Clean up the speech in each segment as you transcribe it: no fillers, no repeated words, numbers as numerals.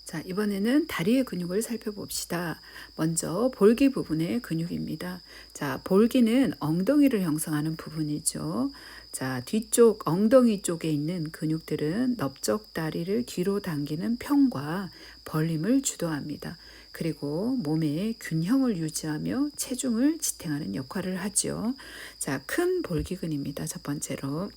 자, 이번에는 다리의 근육을 살펴봅시다. 먼저 볼기 부분의 근육입니다. 자, 볼기는 엉덩이를 형성하는 부분이죠. 자, 뒤쪽 엉덩이 쪽에 있는 근육들은 넓적 다리를 뒤로 당기는 평과 벌림을 주도합니다. 그리고 몸의 균형을 유지하며 체중을 지탱하는 역할을 하죠. 자, 큰 볼기근입니다. 첫 번째로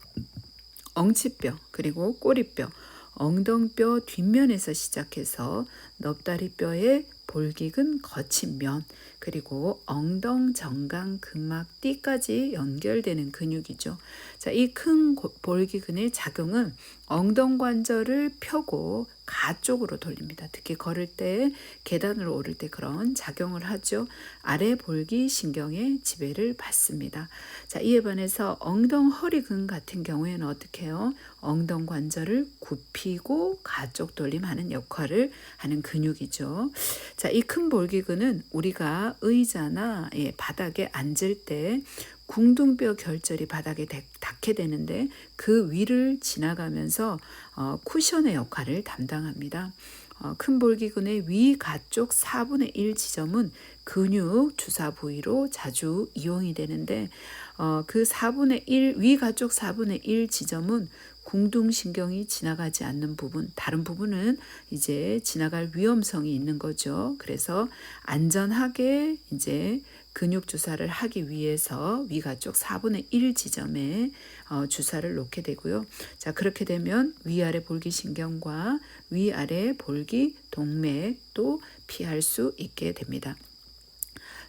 엉치뼈, 그리고 꼬리뼈, 엉덩뼈 뒷면에서 시작해서 넙다리뼈의 볼기근 거친 면, 그리고 엉덩 정강 근막 띠까지 연결되는 근육이죠. 자, 이 큰 볼기근의 작용은 엉덩 관절을 펴고 가 쪽으로 돌립니다. 특히 걸을 때, 계단을 오를 때 그런 작용을 하죠. 아래 볼기 신경의 지배를 받습니다. 자, 이에 반해서 엉덩 허리근 같은 경우에는 어떻게 해요? 엉덩 관절을 굽히고 가쪽 돌림하는 역할을 하는 근육이죠. 자, 이 큰 볼기근은 우리가 의자나 바닥에 앉을 때 궁둥뼈 결절이 바닥에 닿게 되는데 그 위를 지나가면서 쿠션의 역할을 담당합니다. 큰 볼기근의 위 가쪽 4분의 1 지점은 근육 주사 부위로 자주 이용이 되는데 그 4분의 1, 위 가쪽 4분의 1 지점은 궁둥신경이 지나가지 않는 부분, 다른 부분은 이제 지나갈 위험성이 있는 거죠. 그래서 안전하게 이제 근육 주사를 하기 위해서 위가쪽 4분의 1 지점에 주사를 놓게 되고요. 자, 그렇게 되면 위아래 볼기신경과 위아래 볼기 동맥도 피할 수 있게 됩니다.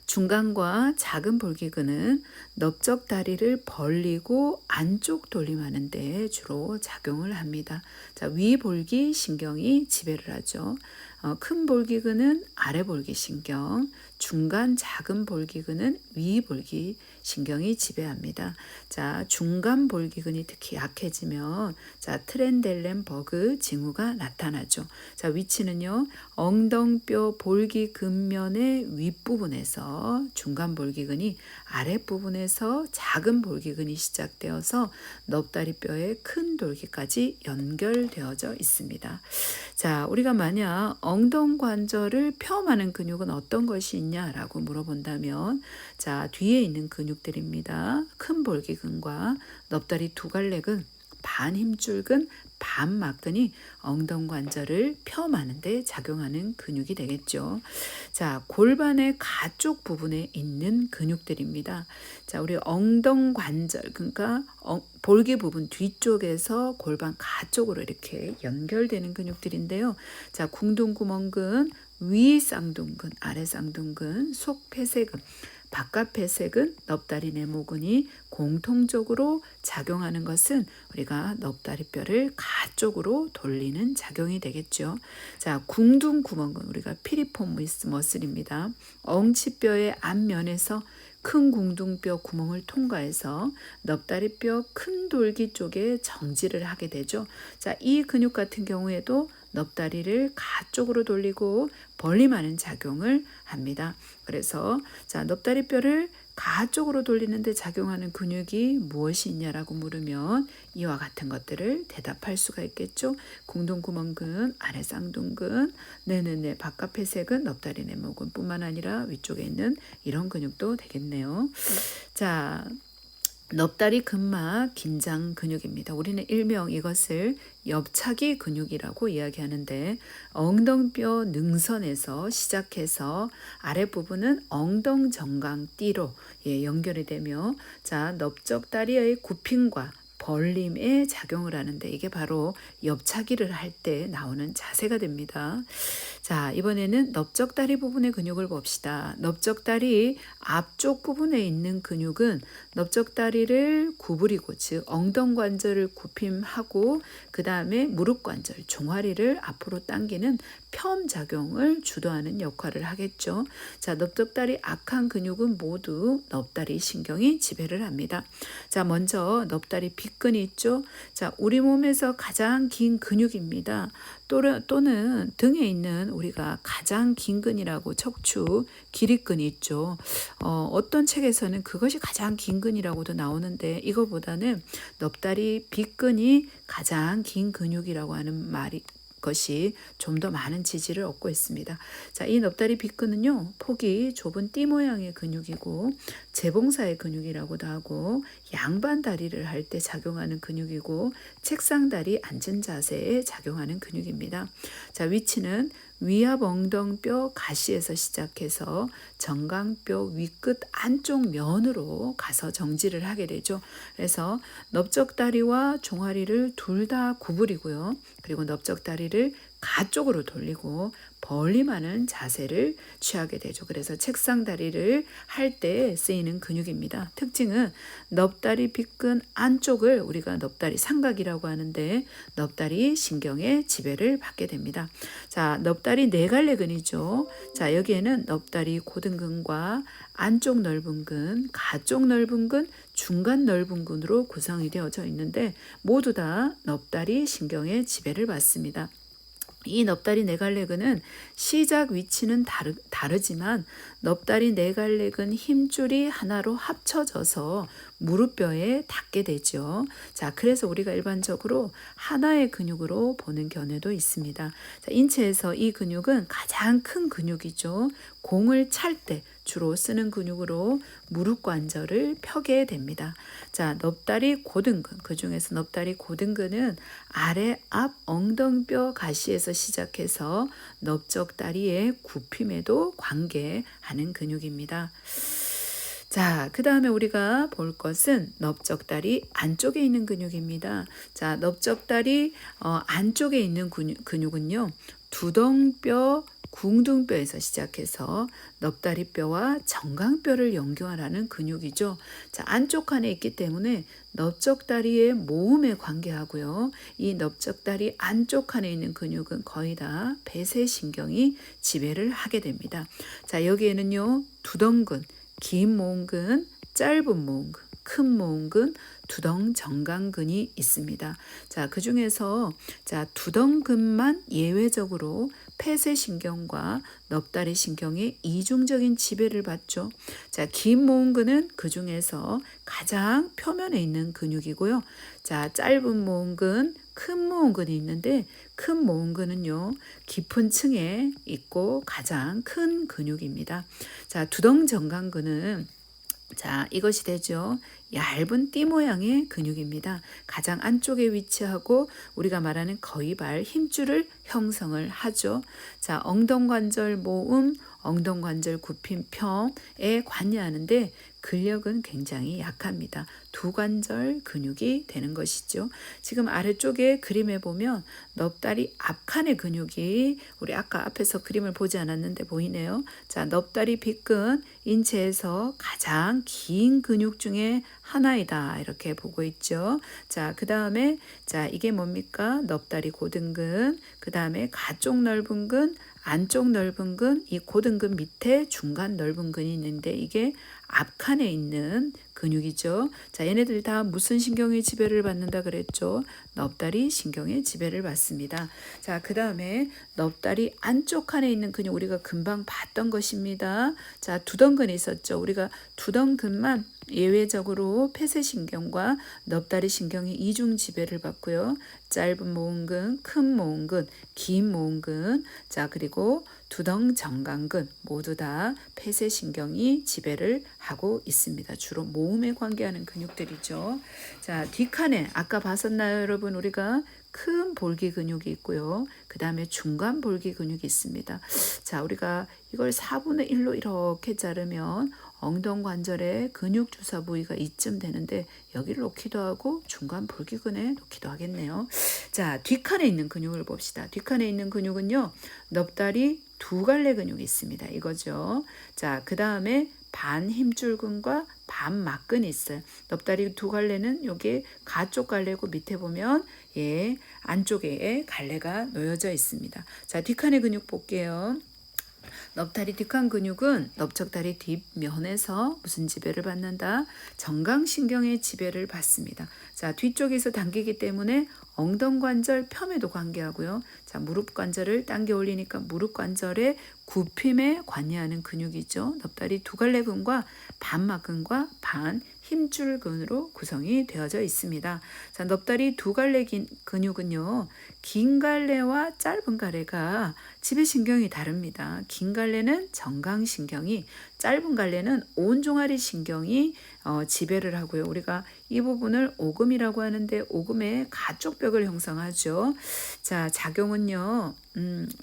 중간과 작은 볼기근은 넓적 다리를 벌리고 안쪽 돌림하는 데 주로 작용을 합니다. 자, 위 볼기 신경이 지배를 하죠. 큰 볼기근은 아래 볼기 신경, 중간 작은 볼기근은 위 볼기 신경이 지배합니다. 자, 중간 볼기근이 특히 약해지면 자, 트렌델렌버그 징후가 나타나죠. 자, 위치는요. 엉덩뼈 볼기 근면의 윗부분에서 중간 볼기근이 아랫부분에서 작은 볼기근이 시작되어서 넙다리뼈의 큰 돌기까지 연결되어져 있습니다. 자, 우리가 만약 엉덩 관절을 펴하는 근육은 어떤 것이 있냐라고 물어본다면 자, 뒤에 있는 근육들입니다. 큰 볼기근과 넙다리 두 갈래근, 반 힘줄근, 반 막근이 엉덩 관절을 펴마는 데 작용하는 근육이 되겠죠. 자, 골반의 가쪽 부분에 있는 근육들입니다. 자, 우리 엉덩 관절, 그러니까 볼기 부분 뒤쪽에서 골반 가쪽으로 이렇게 연결되는 근육들인데요. 자, 궁둥구멍근, 위 쌍둥근, 아래 쌍둥근, 속 폐쇄근, 바깥 폐쇄근, 넙다리 네모근이 공통적으로 작용하는 것은 우리가 넙다리뼈를 가쪽으로 돌리는 작용이 되겠죠. 자, 궁둥구멍근, 우리가 피리폼 머슬입니다. 엉치뼈의 앞면에서 큰 궁둥뼈 구멍을 통과해서 넙다리뼈 큰 돌기 쪽에 정지를 하게 되죠. 자, 이 근육 같은 경우에도 넙다리를 가쪽으로 돌리고 벌림하는 작용을 합니다. 그래서 자, 넙다리뼈를 가쪽으로 돌리는데 작용하는 근육이 무엇이 있냐라고 물으면 이와 같은 것들을 대답할 수가 있겠죠. 궁둥구멍근, 아래 쌍둥근, 네네네, 바깥 폐쇄근, 넙다리 네모근 뿐만 아니라 위쪽에 있는 이런 근육도 되겠네요. 자, 넙다리 근막 긴장 근육입니다. 우리는 일명 이것을 옆차기 근육이라고 이야기하는데 엉덩뼈 능선에서 시작해서 아랫부분은 엉덩 정강띠로 연결이 되며 자, 넓적 다리의 굽힘과 벌림에 작용을 하는데 이게 바로 옆차기를 할 때 나오는 자세가 됩니다. 자, 이번에는 넓적다리 부분의 근육을 봅시다. 넓적다리 앞쪽 부분에 있는 근육은 넓적다리를 구부리고 즉 엉덩관절을 굽힘하고 그 다음에 무릎관절, 종아리를 앞으로 당기는 펴작용을 주도하는 역할을 하겠죠. 자, 넓적다리 악한 근육은 모두 넙다리 신경이 지배를 합니다. 자, 먼저 넙다리 빗근이 있죠. 자, 우리 몸에서 가장 긴 근육입니다. 또는 등에 있는 우리가 가장 긴 근이라고 척추 기립근이 있죠. 어떤 책에서는 그것이 가장 긴 근이라고도 나오는데 이거보다는 넙다리 빗근이 가장 긴 근육이라고 하는 말이 것이 좀 더 많은 지지를 얻고 있습니다. 자, 이 넙다리 빗근은요, 폭이 좁은 띠 모양의 근육이고 재봉사의 근육이라고도 하고 양반 다리를 할 때 작용하는 근육이고 책상 다리 앉은 자세에 작용하는 근육입니다. 자, 위치는 위압 엉덩뼈 가시에서 시작해서 정강뼈 위끝 안쪽 면으로 가서 정지를 하게 되죠. 그래서 넓적다리와 종아리를 둘 다 구부리고요. 그리고 넓적다리를 가쪽으로 돌리고 벌림하는 자세를 취하게 되죠. 그래서 책상 다리를 할 때 쓰이는 근육입니다. 특징은 넙다리 빗근 안쪽을 우리가 넙다리 삼각이라고 하는데 넙다리 신경의 지배를 받게 됩니다. 자, 넙다리 네갈래근이죠. 자, 여기에는 넙다리 고등근과 안쪽 넓은 근, 가쪽 넓은 근, 중간 넓은 근으로 구성이 되어져 있는데 모두 다 넙다리 신경의 지배를 받습니다. 이 넙다리 네갈래근은 시작 위치는 다르지만 넙다리 네갈래근 힘줄이 하나로 합쳐져서 무릎뼈에 닿게 되죠. 자, 그래서 우리가 일반적으로 하나의 근육으로 보는 견해도 있습니다. 자, 인체에서 이 근육은 가장 큰 근육이죠. 공을 찰 때 주로 쓰는 근육으로 무릎 관절을 펴게 됩니다. 자, 넙다리 고등근, 그 중에서 넙다리 고등근은 아래 앞 엉덩뼈 가시에서 시작해서 넓적다리의 굽힘에도 관계하는 근육입니다. 자, 그 다음에 우리가 볼 것은 넓적다리 안쪽에 있는 근육입니다. 자, 넓적다리 안쪽에 있는 근육은요, 두덩뼈, 궁둥뼈에서 시작해서 넙다리뼈와 정강뼈를 연결하는 근육이죠. 자, 안쪽 칸에 있기 때문에 넓적다리의 모음에 관계하고요. 이 넓적다리 안쪽 칸에 있는 근육은 거의 다 배쇄신경이 지배를 하게 됩니다. 자, 여기에는요, 두덩근, 긴 모음근, 짧은 모음근, 큰 모음근, 두덩 정강근이 있습니다. 자, 그 중에서 두덩근만 예외적으로 폐쇄신경과 넙다리 신경의 이중적인 지배를 받죠. 자, 긴 모음근은 그 중에서 가장 표면에 있는 근육이고요. 자, 짧은 모음근, 큰 모음근이 있는데 큰 모음근은요, 깊은 층에 있고 가장 큰 근육입니다. 자, 두덩 정강근은 자, 이것이 되죠. 얇은 띠 모양의 근육입니다. 가장 안쪽에 위치하고 우리가 말하는 거위발 힘줄을 형성을 하죠. 자, 엉덩관절 모음, 엉덩관절 굽힘평에 관여하는데 근력은 굉장히 약합니다. 두 관절 근육이 되는 것이죠. 지금 아래쪽에 그림에 보면 넙다리 앞칸의 근육이 우리 아까 앞에서 그림을 보지 않았는데 보이네요. 자, 넙다리 빗근 인체에서 가장 긴 근육 중에 하나이다 이렇게 보고 있죠. 자, 그 다음에 자, 이게 뭡니까? 넙다리 고등근, 그 다음에 가쪽 넓은 근, 안쪽 넓은 근, 이 고등근 밑에 중간 넓은 근이 있는데 이게 앞칸에 있는 근육이죠. 자, 얘네들 다 무슨 신경의 지배를 받는다 그랬죠? 넙다리 신경의 지배를 받습니다. 자, 그 다음에 넙다리 안쪽 칸에 있는 근육 우리가 금방 봤던 것입니다. 자, 두덩근이 있었죠. 우리가 두덩근만 예외적으로 폐쇄신경과 넙다리 신경이 이중 지배를 받고요. 짧은 모음근, 큰 모음근, 긴 모음근, 자, 그리고 두덩 정강근 모두 다 폐쇄신경이 지배를 하고 있습니다. 주로 모음에 관계하는 근육들이죠. 자, 뒷칸에 아까 봤었나요, 여러분? 우리가 큰 볼기 근육이 있고요. 그 다음에 중간 볼기 근육이 있습니다. 자, 우리가 이걸 4분의 1로 이렇게 자르면 엉덩관절의 근육 주사 부위가 이쯤 되는데 여기를 놓기도 하고 중간 볼기근에 놓기도 하겠네요. 자, 뒷칸에 있는 근육을 봅시다. 뒷칸에 있는 근육은요, 넙다리 두 갈래 근육이 있습니다. 이거죠. 자, 그 다음에 반 힘줄근과 반 막근이 있어요. 넙다리 두 갈래는 여기 가쪽 갈래고 밑에 보면 안쪽에 갈래가 놓여져 있습니다. 자, 뒷칸의 근육 볼게요. 넙다리 뒷칸 근육은 넓적다리 뒷면에서 무슨 지배를 받는다? 정강신경의 지배를 받습니다. 자, 뒤쪽에서 당기기 때문에 엉덩관절 펴에도 관계하고요. 자, 무릎 관절을 당겨 올리니까 무릎 관절의 굽힘에 관여하는 근육이죠. 넙다리 두갈래근과 반막근과 반 힘줄근으로 구성이 되어져 있습니다. 자, 넙다리 두 갈래 근육은요, 긴 갈래와 짧은 갈래가 지배신경이 다릅니다. 긴 갈래는 정강신경이, 짧은 갈래는 온종아리 신경이 지배를 하고요. 우리가 이 부분을 오금이라고 하는데 오금의 가쪽벽을 형성하죠. 자, 작용은요,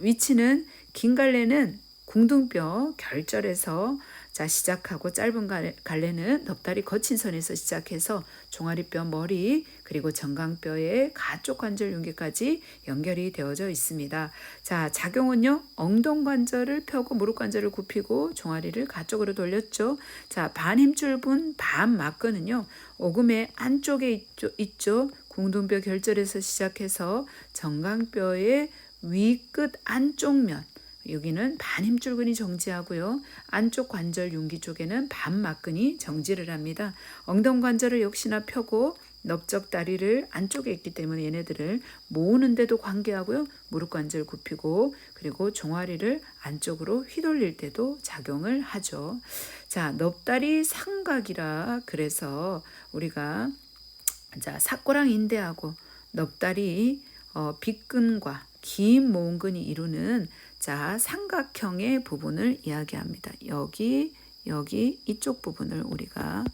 위치는 긴 갈래는 궁둥뼈 결절에서 자 시작하고, 짧은 갈래는 넙다리 거친 선에서 시작해서 종아리뼈, 머리, 그리고 정강뼈의 가쪽 관절 윤기까지 연결이 되어져 있습니다. 자, 작용은요, 엉덩관절을 펴고 무릎 관절을 굽히고 종아리를 가쪽으로 돌렸죠. 자, 반힘줄분 반막근은요, 오금의 안쪽에 있죠. 궁둥뼈 결절에서 시작해서 정강뼈의 위끝 안쪽면, 여기는 반힘줄근이 정지하고요. 안쪽 관절 윤기 쪽에는 반막근이 정지를 합니다. 엉덩관절을 역시나 펴고 넓적 다리를 안쪽에 있기 때문에 얘네들을 모으는 데도 관계하고요. 무릎 관절 굽히고, 그리고 종아리를 안쪽으로 휘돌릴 때도 작용을 하죠. 자, 넙다리 삼각이라 그래서 우리가 자, 사꼬랑 인대하고 넙다리 빗근과 긴 모음근이 이루는 자, 삼각형의 부분을 이야기합니다. 여기 이쪽 부분을 우리가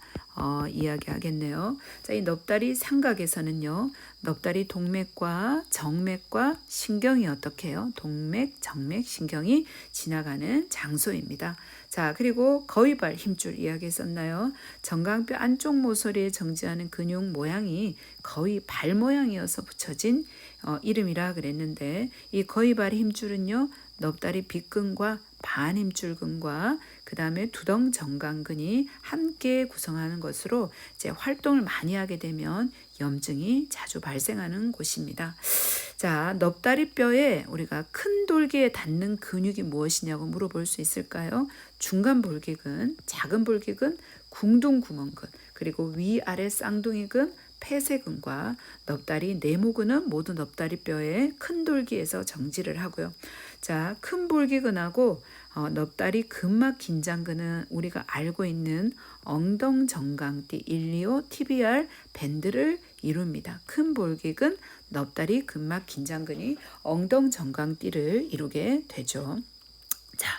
이야기하겠네요. 자, 이 넙다리 삼각에서는요, 넙다리 동맥과 정맥과 신경이 어떻게 해요? 동맥, 정맥, 신경이 지나가는 장소입니다. 자, 그리고 거위발 힘줄 이야기했었나요? 정강뼈 안쪽 모서리에 정지하는 근육 모양이 거의 발 모양이어서 붙여진 이름이라 그랬는데, 이 거위발 힘줄은요, 넙다리 빗근과 반힘줄근과 그 다음에 두덩 정강근이 함께 구성하는 것으로 이제 활동을 많이 하게 되면 염증이 자주 발생하는 곳입니다. 자, 넙다리 뼈에 우리가 큰 돌기에 닿는 근육이 무엇이냐고 물어볼 수 있을까요? 중간 볼기근, 작은 볼기근, 궁둥구멍근, 그리고 위아래 쌍둥이근, 폐쇄근과 넙다리 내모근은 모두 넙다리 뼈의 큰 돌기에서 정지를 하고요. 자, 큰 볼기근하고 넙다리 근막 긴장근은 우리가 알고 있는 엉덩정강띠 1, 2호 TBR 밴드를 이룹니다. 큰 볼기근, 넙다리 근막 긴장근이 엉덩정강띠를 이루게 되죠. 자,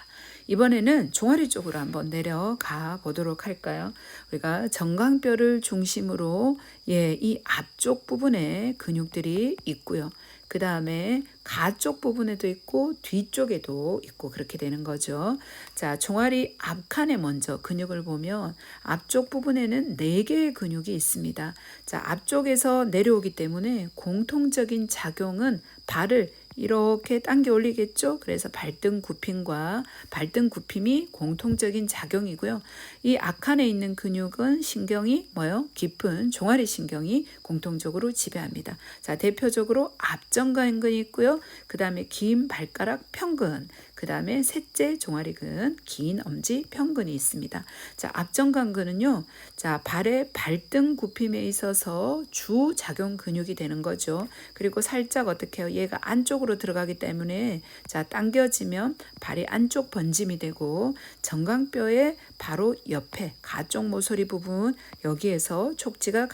이번에는 종아리 쪽으로 한번 내려가 보도록 할까요? 우리가 정강뼈를 중심으로 이 앞쪽 부분에 근육들이 있고요. 그 다음에 가쪽 부분에도 있고 뒤쪽에도 있고 그렇게 되는 거죠. 자, 종아리 앞칸에 먼저 근육을 보면 앞쪽 부분에는 4개의 근육이 있습니다. 자, 앞쪽에서 내려오기 때문에 공통적인 작용은 발을 이렇게 당겨 올리겠죠. 그래서 발등 굽힘과 발등 굽힘이 공통적인 작용이고요. 이 앞칸에 있는 근육은 신경이 뭐요? 깊은 종아리 신경이 공통적으로 지배합니다. 자, 대표적으로 앞정강근이 있고요. 그 다음에 긴 발가락 평근, 그 다음에 셋째 종아리근, 긴 엄지 평근이 있습니다. 자, 앞정강근은요, 자, 발의 발등 굽힘에 있어서 주 작용 근육이 되는 거죠. 그리고 살짝 어떻게 해요? 얘가 안쪽으로 들어가기 때문에 자, 당겨지면 발이 안쪽 번짐이 되고, 정강뼈의 바로 옆에 가쪽 모서리 부분, 여기에서 촉지가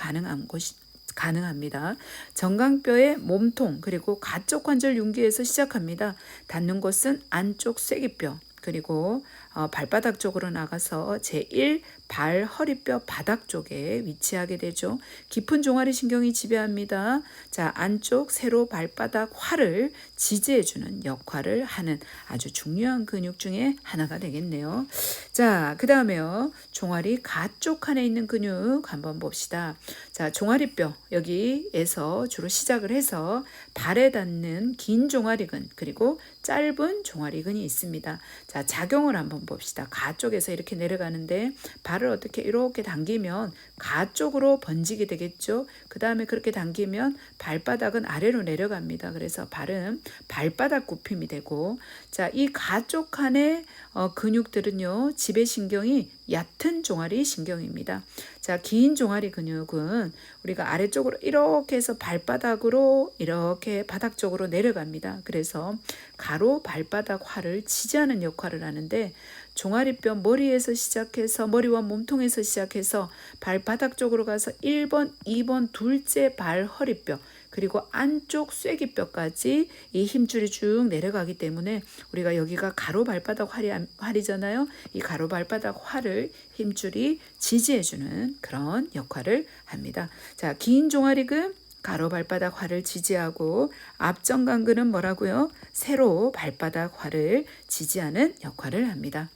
가능합니다. 정강뼈의 몸통, 그리고 가쪽 관절 윤기에서 시작합니다. 닿는 곳은 안쪽 쐐기뼈, 그리고 발바닥 쪽으로 나가서 제1 발 허리뼈 바닥 쪽에 위치하게 되죠. 깊은 종아리 신경이 지배합니다. 자, 안쪽 세로 발바닥 활을 지지해주는 역할을 하는 아주 중요한 근육 중에 하나가 되겠네요. 자, 그 다음에요, 종아리 가쪽 칸에 있는 근육 한번 봅시다. 자, 종아리뼈 여기에서 주로 시작을 해서 발에 닿는 긴 종아리근, 그리고 짧은 종아리근이 있습니다. 자, 작용을 한번 봅시다. 가쪽에서 이렇게 내려가는데 발을 어떻게 이렇게 당기면 가쪽으로 번지게 되겠죠. 그 다음에 그렇게 당기면 발바닥은 아래로 내려갑니다. 그래서 발은 발바닥 굽힘이 되고, 자, 이 가쪽 칸의 근육들은요, 지배신경이 얕은 종아리 신경입니다. 자, 긴 종아리 근육은 우리가 아래쪽으로 이렇게 해서 발바닥으로 이렇게 바닥 쪽으로 내려갑니다. 그래서 가로 발바닥 활을 지지하는 역할을 하는데 종아리뼈 머리에서 시작해서 머리와 몸통에서 시작해서 발바닥 쪽으로 가서 1번, 2번 둘째 발 허리뼈 그리고 안쪽 쐐기뼈까지 이 힘줄이 쭉 내려가기 때문에 우리가 여기가 가로 발바닥 활이잖아요. 이 가로 발바닥 활을 힘줄이 지지해주는 그런 역할을 합니다. 자, 긴 종아리근 가로 발바닥 활을 지지하고 앞정강근은 뭐라고요? 세로 발바닥 활을 지지하는 역할을 합니다.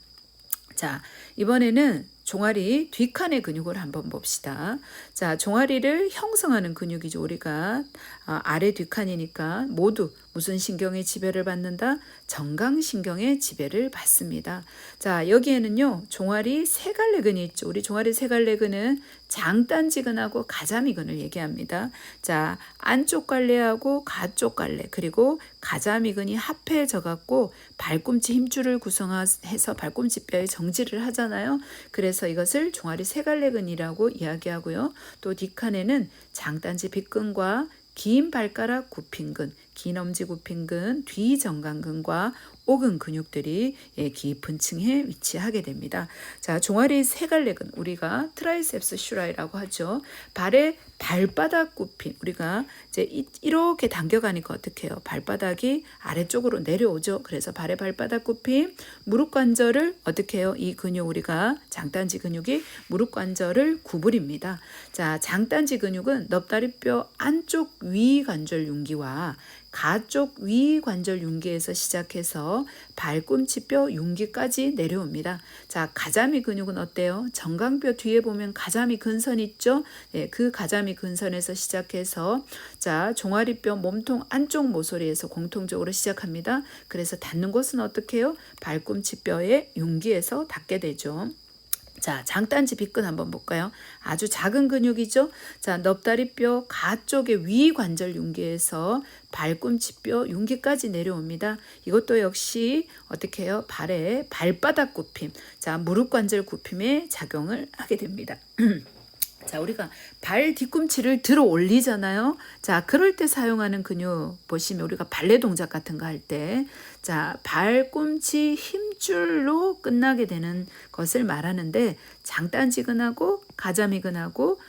자, 이번에는 종아리 뒷칸의 근육을 한번 봅시다. 자, 종아리를 형성하는 근육이죠. 우리가 아래 뒷칸이니까 모두 무슨 신경의 지배를 받는다? 정강신경의 지배를 받습니다. 자, 여기에는요. 종아리 세갈래근이 있죠. 우리 종아리 세갈래근은 장단지근하고 가자미근을 얘기합니다. 자, 안쪽 갈래하고 가쪽 갈래 그리고 가자미근이 합해져 갖고 발꿈치 힘줄을 구성해서 발꿈치뼈에 정지를 하잖아요. 그래서 이것을 종아리 세갈래근이라고 이야기하고요. 또 뒷칸에는 장단지 빗근과 긴 발가락 굽힌근, 긴 엄지 굽힌근, 뒤정강근과 오근 근육들이 깊은 층에 위치하게 됩니다. 자, 종아리 세갈래근 우리가 트라이셉스 슈라이라고 하죠. 발의 발바닥 굽힘 우리가 이제 이렇게 당겨가니까 어떻게 해요? 발바닥이 아래쪽으로 내려오죠. 그래서 발의 발바닥 굽힘 무릎 관절을 어떻게 해요? 이 근육 우리가 장단지 근육이 무릎 관절을 구부립니다. 자, 장단지 근육은 넙다리뼈 안쪽 위 관절 융기와 가쪽 위 관절 융기에서 시작해서 발꿈치뼈 융기까지 내려옵니다. 자, 가자미 근육은 어때요? 정강뼈 뒤에 보면 가자미 근선 있죠? 네, 그 가자미 근선에서 시작해서 자, 종아리뼈 몸통 안쪽 모서리에서 공통적으로 시작합니다. 그래서 닿는 곳은 어떻게 해요? 발꿈치뼈의 융기에서 닿게 되죠. 자, 장단지 빗근 한번 볼까요? 아주 작은 근육이죠. 자, 넙다리뼈 가쪽의 위 관절 융기에서 발꿈치뼈 융기까지 내려옵니다. 이것도 역시 어떻게 해요? 발의 발바닥 굽힘, 자, 무릎 관절 굽힘에 작용을 하게 됩니다. 자, 우리가 발 뒤꿈치를 들어 올리잖아요. 자, 그럴 때 사용하는 근육 보시면 우리가 발레 동작 같은 거 할 때, 자, 발꿈치 힘줄로 끝나게 되는 것을 말하는데 장단지근하고 가자미근하고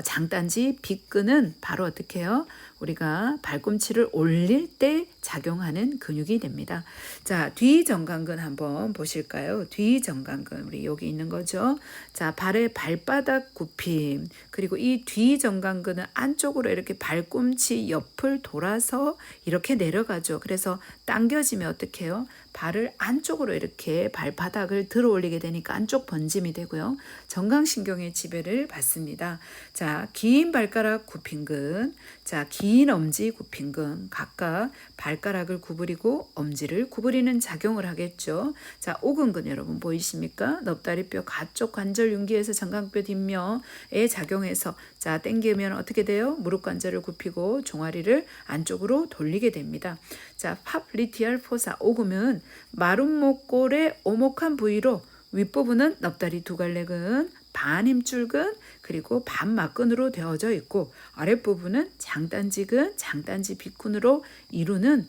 장단지 빗근은 바로 어떻게 해요? 우리가 발꿈치를 올릴 때 작용하는 근육이 됩니다. 자, 뒤정강근 한번 보실까요? 뒤정강근 우리 여기 있는 거죠. 자, 발의 발바닥 굽힘 그리고 이 뒤정강근은 안쪽으로 이렇게 발꿈치 옆을 돌아서 이렇게 내려가죠. 그래서 당겨지면 어떻게 해요? 발을 안쪽으로 이렇게 발바닥을 들어 올리게 되니까 안쪽 번짐이 되고요. 정강신경의 지배를 받습니다. 자, 긴 발가락 굽힌근, 자, 긴 엄지 굽힌근 각각 발가락을 구부리고 엄지를 구부리는 작용을 하겠죠. 자, 오근근 여러분 보이십니까? 넙다리뼈 가쪽 관절 융기에서 정강뼈 뒷면에 작용해서 자, 당기면 어떻게 돼요? 무릎 관절을 굽히고 종아리를 안쪽으로 돌리게 됩니다. 자, 팝리티알 포사 오금은 마른 목골의 오목한 부위로 윗부분은 넙다리 두갈래근, 반힘줄근 그리고 반막근으로 되어져 있고 아랫부분은 장단지근, 장단지 빗근으로 이루는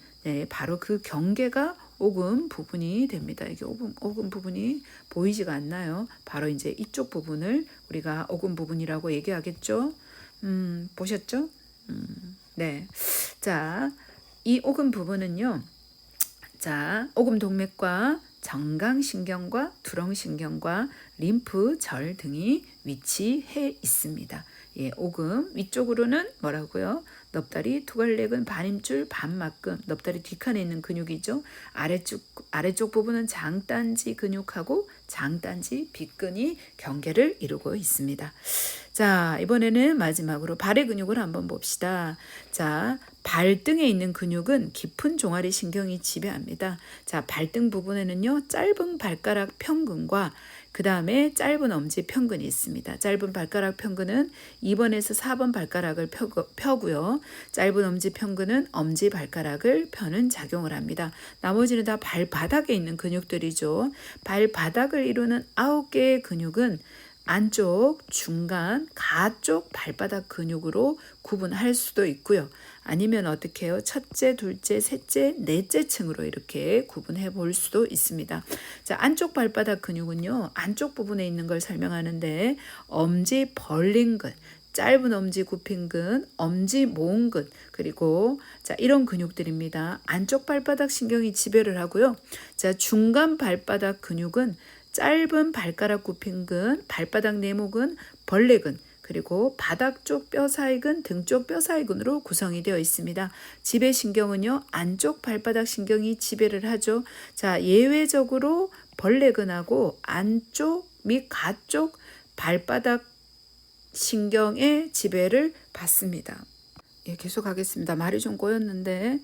바로 그 경계가 오금 부분이 됩니다. 이게 오금 부분이 보이지가 않나요? 바로 이제 이쪽 부분을 우리가 오금 부분이라고 얘기하겠죠. 보셨죠? 네. 자, 이 오금 부분은요. 자, 오금 동맥과 정강신경과 두렁신경과 림프절 등이 위치해 있습니다. 예, 오금 위쪽으로는 뭐라고요? 넙다리 두갈래근 반힘줄 반막근 넙다리 뒷칸에 있는 근육이죠. 아래쪽 부분은 장단지 근육하고 장단지 빗근이 경계를 이루고 있습니다. 자, 이번에는 마지막으로 발의 근육을 한번 봅시다. 자, 발등에 있는 근육은 깊은 종아리 신경이 지배합니다. 자, 발등 부분에는요, 짧은 발가락 평근과 그 다음에 짧은 엄지 평근이 있습니다. 짧은 발가락 평근은 2번에서 4번 발가락을 펴고요. 짧은 엄지 평근은 엄지 발가락을 펴는 작용을 합니다. 나머지는 다 발바닥에 있는 근육들이죠. 발바닥을 이루는 9개의 근육은 안쪽, 중간, 가쪽 발바닥 근육으로 구분할 수도 있고요. 아니면 어떻게 해요? 첫째, 둘째, 셋째, 넷째 층으로 이렇게 구분해 볼 수도 있습니다. 자, 안쪽 발바닥 근육은요, 안쪽 부분에 있는 걸 설명하는데, 엄지 벌린근, 짧은 엄지 굽힌근, 엄지 모은근, 그리고 자, 이런 근육들입니다. 안쪽 발바닥 신경이 지배를 하고요. 자, 중간 발바닥 근육은 짧은 발가락 굽힌근, 발바닥 네모근, 벌레근, 그리고 바닥 쪽 뼈사이근, 등 쪽 뼈사이근으로 구성이 되어 있습니다. 지배 신경은요, 안쪽 발바닥 신경이 지배를 하죠. 자, 예외적으로 벌레근하고 안쪽 및 가쪽 발바닥 신경의 지배를 받습니다. 예, 계속 하겠습니다. 말이 좀 꼬였는데,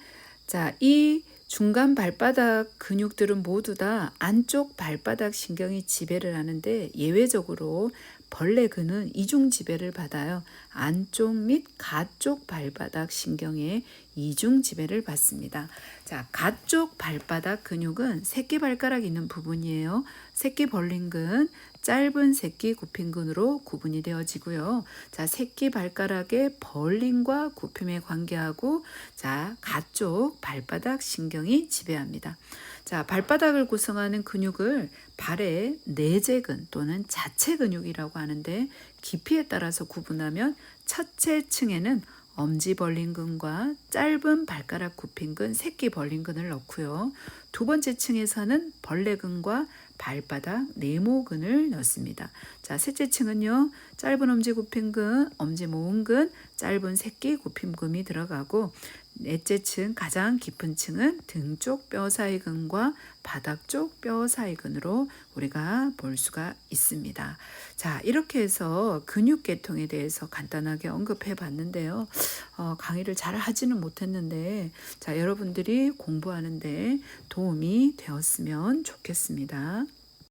자, 이 중간 발바닥 근육들은 모두 다 안쪽 발바닥 신경이 지배를 하는데, 예외적으로 벌레근은 이중 지배를 받아요. 안쪽 및 가쪽 발바닥 신경의 이중 지배를 받습니다. 자, 가쪽 발바닥 근육은 새끼 발가락 있는 부분이에요. 새끼 벌린근, 짧은 새끼 굽힌근으로 구분이 되어지고요. 자, 새끼 발가락의 벌림과 굽힘에 관계하고, 자, 가쪽 발바닥 신경이 지배합니다. 자, 발바닥을 구성하는 근육을 발의 내재근 또는 자체 근육이라고 하는데, 깊이에 따라서 구분하면 첫째 층에는 엄지 벌린근과 짧은 발가락 굽힌근, 새끼 벌린근을 넣고요. 두 번째 층에서는 벌레근과 발바닥 네모근을 넣습니다. 자, 셋째 층은요, 짧은 엄지 굽힌근, 엄지 모은근, 짧은 새끼 굽힘근이 들어가고, 넷째 층, 가장 깊은 층은 등 쪽 뼈사이근과 바닥 쪽 뼈사이근으로 우리가 볼 수가 있습니다. 자, 이렇게 해서 근육계통에 대해서 간단하게 언급해 봤는데요. 강의를 잘 하지는 못했는데, 자, 여러분들이 공부하는데 도움이 되었으면 좋겠습니다.